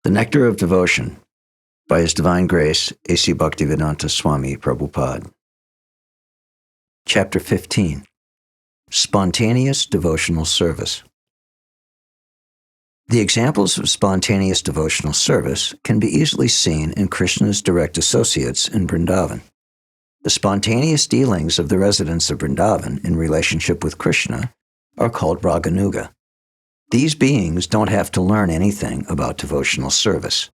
The Nectar of Devotion by His Divine Grace, A.C. Bhaktivedanta Swami, Prabhupāda. Chapter 15. Spontaneous Devotional Service. The examples of spontaneous devotional service can be easily seen in Krishna's direct associates in Vrindavan. The spontaneous dealings of the residents of Vrindavan in relationship with Krishna are called Raganuga. These beings don't have to learn anything about devotional service.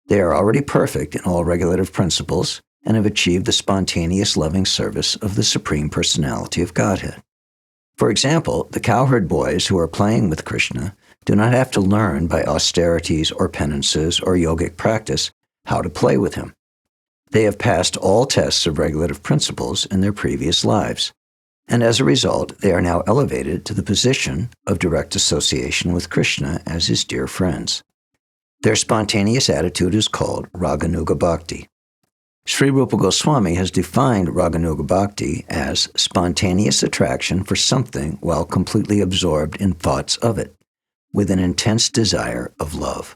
They are already perfect in all regulative principles and have achieved the spontaneous loving service of the Supreme Personality of Godhead. For example, the cowherd boys who are playing with Krishna do not have to learn by austerities or penances or yogic practice how to play with him. They have passed all tests of regulative principles in their previous lives, and as a result, they are now elevated to the position of direct association with Krishna as his dear friends. Their spontaneous attitude is called Raganuga Bhakti. Sri Rupa Goswami has defined Raganuga Bhakti as spontaneous attraction for something while completely absorbed in thoughts of it, with an intense desire of love.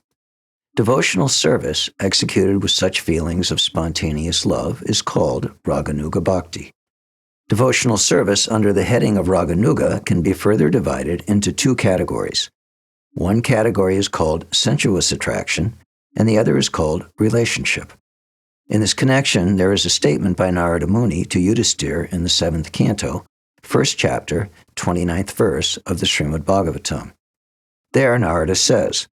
Devotional service executed with such feelings of spontaneous love is called Raganuga Bhakti. Devotional service under the heading of Raganuga can be further divided into two categories. One category is called sensuous attraction, and the other is called relationship. In this connection, there is a statement by Narada Muni to Yudhisthira in the 7th canto, 1st chapter, 29th verse of the Śrīmad-Bhāgavatam. There, Narada says,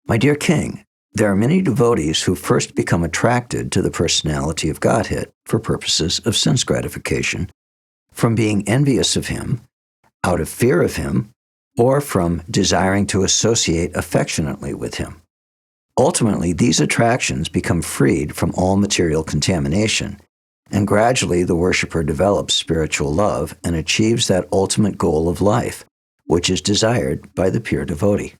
"My dear king, there are many devotees who first become attracted to the personality of Godhead for purposes of sense gratification, from being envious of him, out of fear of him, or from desiring to associate affectionately with him. Ultimately, these attractions become freed from all material contamination, and gradually the worshipper develops spiritual love and achieves that ultimate goal of life, which is desired by the pure devotee."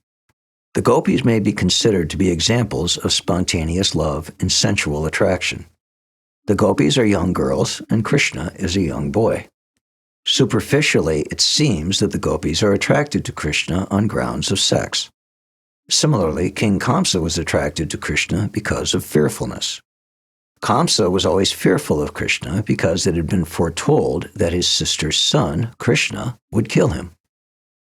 The gopis may be considered to be examples of spontaneous love and sensual attraction. The gopis are young girls, and Krishna is a young boy. Superficially, it seems that the gopis are attracted to Krishna on grounds of sex. Similarly, King Kamsa was attracted to Krishna because of fearfulness. Kamsa was always fearful of Krishna because it had been foretold that his sister's son, Krishna, would kill him.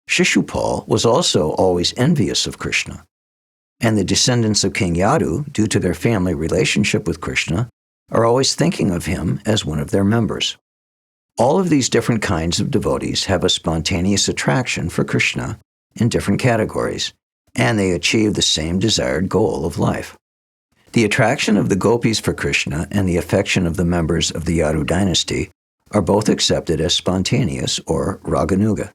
Shishupal was also always envious of Krishna. And the descendants of King Yadu, due to their family relationship with Krishna, are always thinking of him as one of their members. All of these different kinds of devotees have a spontaneous attraction for Krishna in different categories, and they achieve the same desired goal of life. The attraction of the gopis for Krishna and the affection of the members of the Yadu dynasty are both accepted as spontaneous or Raganuga.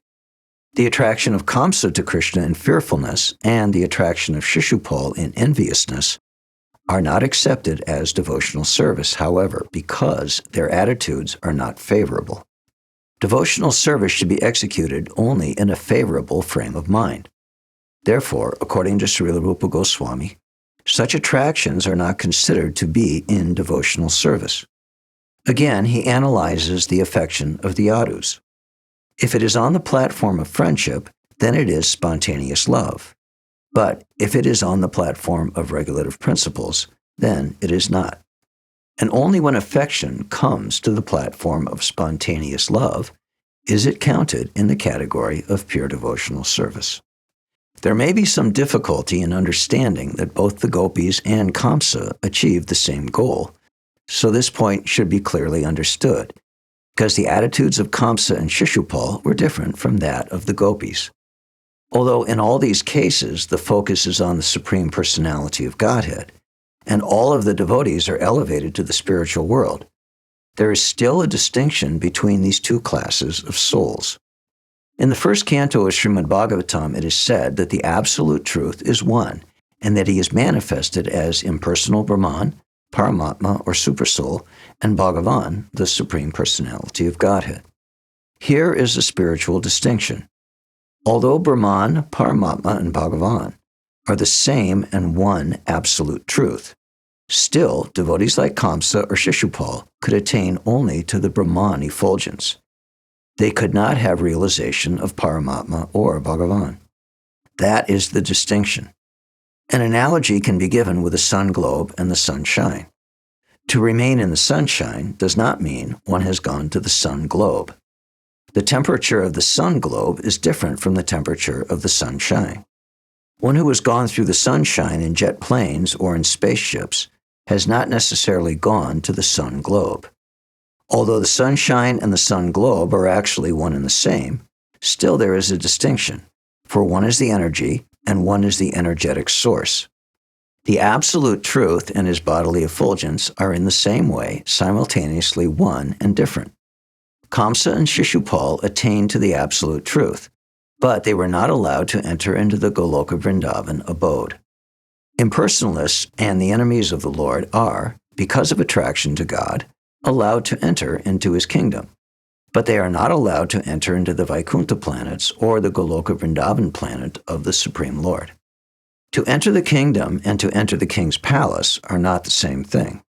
The attraction of Kamsa to Krishna in fearfulness and the attraction of Shishupal in enviousness are not accepted as devotional service, however, because their attitudes are not favorable. Devotional service should be executed only in a favorable frame of mind. Therefore, according to Srila Rupa Goswami, such attractions are not considered to be in devotional service. Again, he analyzes the affection of the Yadus. If it is on the platform of friendship, then it is spontaneous love. But if it is on the platform of regulative principles, then it is not. And only when affection comes to the platform of spontaneous love is it counted in the category of pure devotional service. There may be some difficulty in understanding that both the gopis and Kamsa achieved the same goal, so this point should be clearly understood, because the attitudes of Kamsa and Shishupal were different from that of the gopis. Although in all these cases the focus is on the Supreme Personality of Godhead, and all of the devotees are elevated to the spiritual world, there is still a distinction between these two classes of souls. In the First Canto of Śrīmad-Bhāgavatam, it is said that the absolute truth is one, and that he is manifested as impersonal Brahman, Paramātmā or Supersoul, and Bhagavān, the Supreme Personality of Godhead. Here is a spiritual distinction. Although Brahman, Paramātmā, and Bhagavān are the same and one absolute truth, still devotees like Kamsa or Shishupal could attain only to the Brahman effulgence. They could not have realization of Paramātmā or Bhagavān. That is the distinction. An analogy can be given with a sun globe and the sunshine. To remain in the sunshine does not mean one has gone to the sun globe. The temperature of the sun globe is different from the temperature of the sunshine. One who has gone through the sunshine in jet planes or in spaceships has not necessarily gone to the sun globe. Although the sunshine and the sun globe are actually one and the same, still there is a distinction, for one is the energy and one is the energetic source. The absolute truth and his bodily effulgence are in the same way simultaneously one and different. Kamsa and Shishupal attained to the absolute truth, but they were not allowed to enter into the Goloka Vrindavan abode. Impersonalists and the enemies of the Lord are, because of attraction to God, allowed to enter into his kingdom, but they are not allowed to enter into the Vaikuntha planets or the Goloka Vrindavan planet of the Supreme Lord. To enter the kingdom and to enter the king's palace are not the same thing.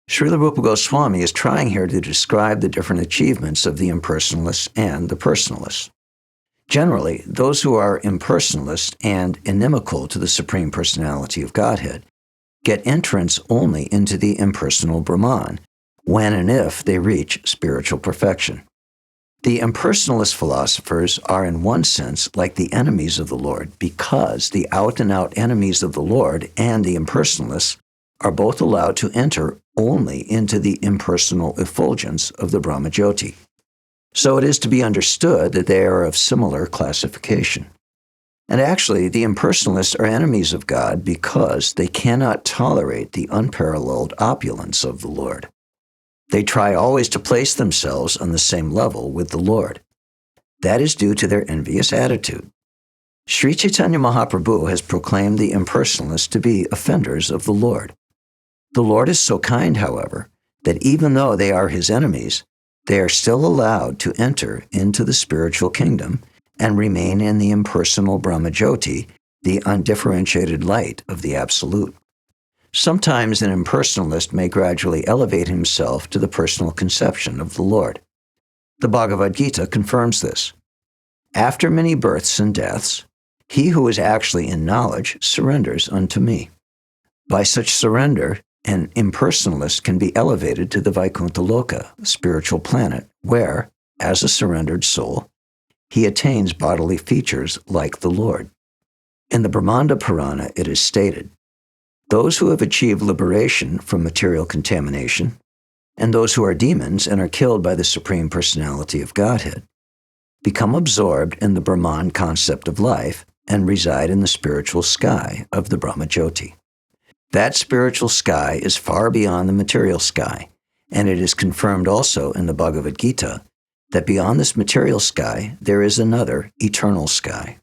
Srila Rupa Goswami is trying here to describe the different achievements of the impersonalists and the personalists. Generally, those who are impersonalist and inimical to the Supreme Personality of Godhead get entrance only into the impersonal Brahman when and if they reach spiritual perfection. The impersonalist philosophers are in one sense like the enemies of the Lord because the out-and-out enemies of the Lord and the impersonalists are both allowed to enter only into the impersonal effulgence of the Brahmajyoti. So it is to be understood that they are of similar classification. And actually, the impersonalists are enemies of God because they cannot tolerate the unparalleled opulence of the Lord. They try always to place themselves on the same level with the Lord. That is due to their envious attitude. Sri Chaitanya Mahaprabhu has proclaimed the impersonalists to be offenders of the Lord. The Lord is so kind, however, that even though they are his enemies, they are still allowed to enter into the spiritual kingdom and remain in the impersonal Brahmajyoti, the undifferentiated light of the Absolute. Sometimes an impersonalist may gradually elevate himself to the personal conception of the Lord. The Bhagavad-gita confirms this. After many births and deaths, he who is actually in knowledge surrenders unto me. By such surrender, an impersonalist can be elevated to the Vaikuntha Loka, spiritual planet, where, as a surrendered soul, he attains bodily features like the Lord. In the Brahmanda Purana it is stated, those who have achieved liberation from material contamination, and those who are demons and are killed by the Supreme Personality of Godhead, become absorbed in the Brahman concept of life and reside in the spiritual sky of the Brahmajyoti. That spiritual sky is far beyond the material sky, and it is confirmed also in the Bhagavad-gita that beyond this material sky there is another eternal sky.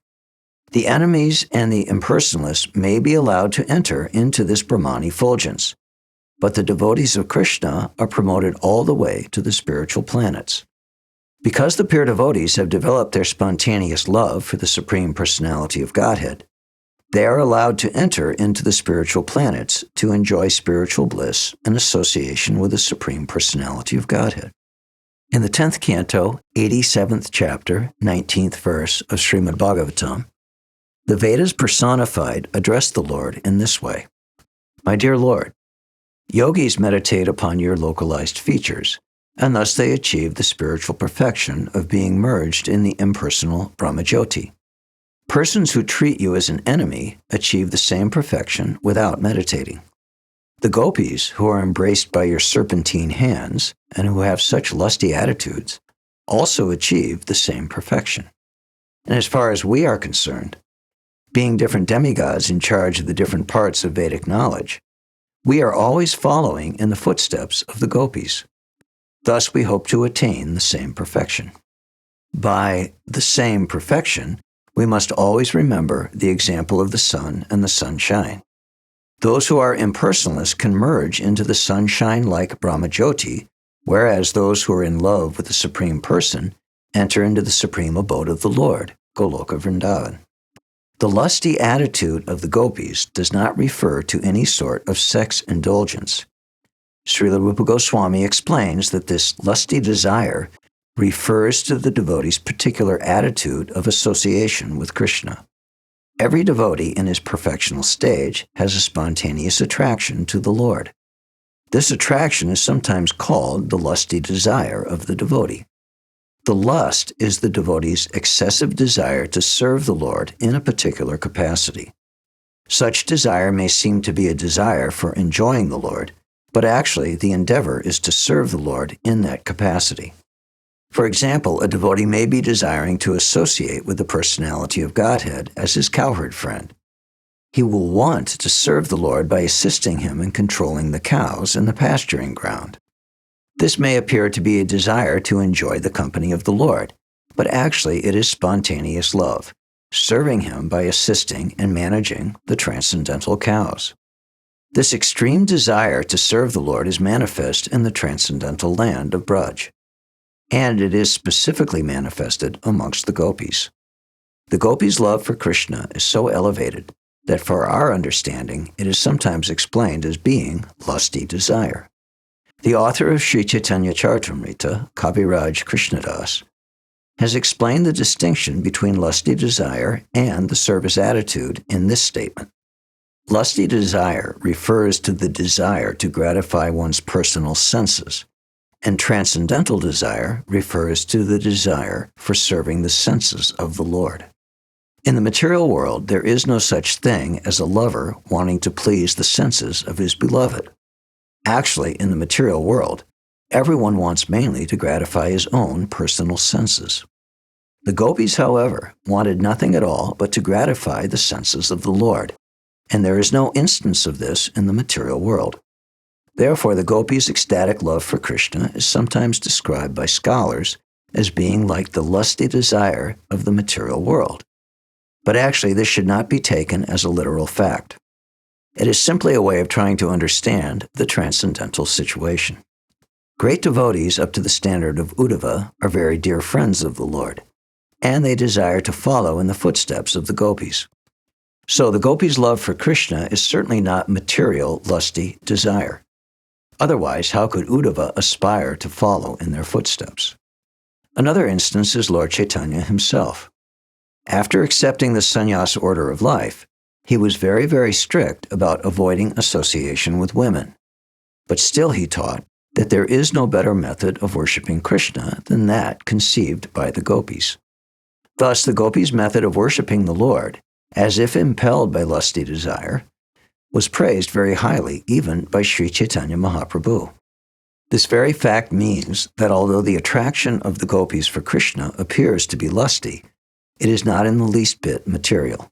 The enemies and the impersonalists may be allowed to enter into this Brahman effulgence, but the devotees of Krishna are promoted all the way to the spiritual planets. Because the pure devotees have developed their spontaneous love for the Supreme Personality of Godhead, they are allowed to enter into the spiritual planets to enjoy spiritual bliss and association with the Supreme Personality of Godhead. In the 10th canto, 87th chapter, 19th verse of Śrīmad-Bhāgavatam, the Vedas personified address the Lord in this way. My dear Lord, yogis meditate upon your localized features, and thus they achieve the spiritual perfection of being merged in the impersonal Brahmajyoti. Persons who treat you as an enemy achieve the same perfection without meditating. The gopis, who are embraced by your serpentine hands and who have such lusty attitudes, also achieve the same perfection. And as far as we are concerned, being different demigods in charge of the different parts of Vedic knowledge, we are always following in the footsteps of the gopis. Thus we hope to attain the same perfection. By the same perfection, we must always remember the example of the sun and the sunshine. Those who are impersonalists can merge into the sunshine-like Brahmajyoti, whereas those who are in love with the Supreme Person enter into the supreme abode of the Lord, Goloka Vrindavan. The lusty attitude of the gopis does not refer to any sort of sex indulgence. Srila Rupa Goswami explains that this lusty desire refers to the devotee's particular attitude of association with Krishna. Every devotee in his perfectional stage has a spontaneous attraction to the Lord. This attraction is sometimes called the lusty desire of the devotee. The lust is the devotee's excessive desire to serve the Lord in a particular capacity. Such desire may seem to be a desire for enjoying the Lord, but actually the endeavor is to serve the Lord in that capacity. For example, a devotee may be desiring to associate with the Personality of Godhead as his cowherd friend. He will want to serve the Lord by assisting him in controlling the cows in the pasturing ground. This may appear to be a desire to enjoy the company of the Lord, but actually it is spontaneous love, serving him by assisting and managing the transcendental cows. This extreme desire to serve the Lord is manifest in the transcendental land of Braj, and it is specifically manifested amongst the gopis. The gopis' love for Krishna is so elevated that for our understanding it is sometimes explained as being lusty desire. The author of Sri Chaitanya Charitamrita, Kaviraj Krishnadas, has explained the distinction between lusty desire and the service attitude in this statement. Lusty desire refers to the desire to gratify one's personal senses, and transcendental desire refers to the desire for serving the senses of the Lord. In the material world, there is no such thing as a lover wanting to please the senses of his beloved. Actually, in the material world, everyone wants mainly to gratify his own personal senses. The gopis, however, wanted nothing at all but to gratify the senses of the Lord, and there is no instance of this in the material world. Therefore, the gopis' ecstatic love for Krishna is sometimes described by scholars as being like the lusty desire of the material world. But actually, this should not be taken as a literal fact. It is simply a way of trying to understand the transcendental situation. Great devotees up to the standard of Uddhava are very dear friends of the Lord, and they desire to follow in the footsteps of the gopis. So the gopis' love for Krishna is certainly not material, lusty desire. Otherwise, how could Uddhava aspire to follow in their footsteps? Another instance is Lord Chaitanya himself. After accepting the sannyas order of life, he was very, very strict about avoiding association with women. But still he taught that there is no better method of worshiping Krishna than that conceived by the gopis. Thus, the gopis' method of worshiping the Lord, as if impelled by lusty desire, was praised very highly even by Sri Chaitanya Mahaprabhu. This very fact means that although the attraction of the gopis for Krishna appears to be lusty, it is not in the least bit material.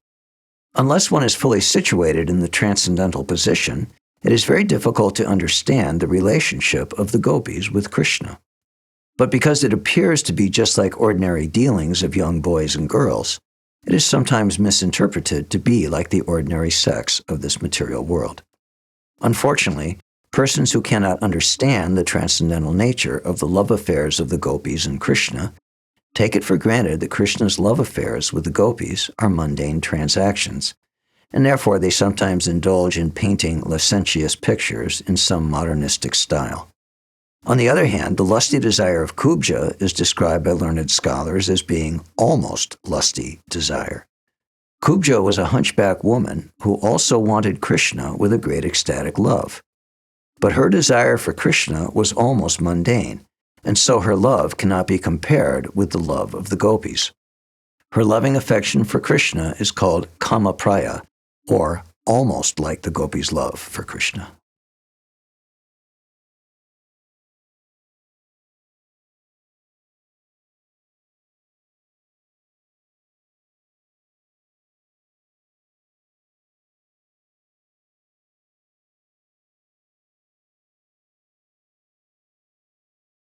Unless one is fully situated in the transcendental position, it is very difficult to understand the relationship of the gopis with Krishna. But because it appears to be just like ordinary dealings of young boys and girls, it is sometimes misinterpreted to be like the ordinary sex of this material world. Unfortunately, persons who cannot understand the transcendental nature of the love affairs of the gopis and Krishna take it for granted that Krishna's love affairs with the gopis are mundane transactions, and therefore they sometimes indulge in painting licentious pictures in some modernistic style. On the other hand, the lusty desire of Kubja is described by learned scholars as being almost lusty desire. Kubja was a hunchback woman who also wanted Krishna with a great ecstatic love. But her desire for Krishna was almost mundane, and so her love cannot be compared with the love of the gopis. Her loving affection for Krishna is called kama-praya, or almost like the gopis' love for Krishna.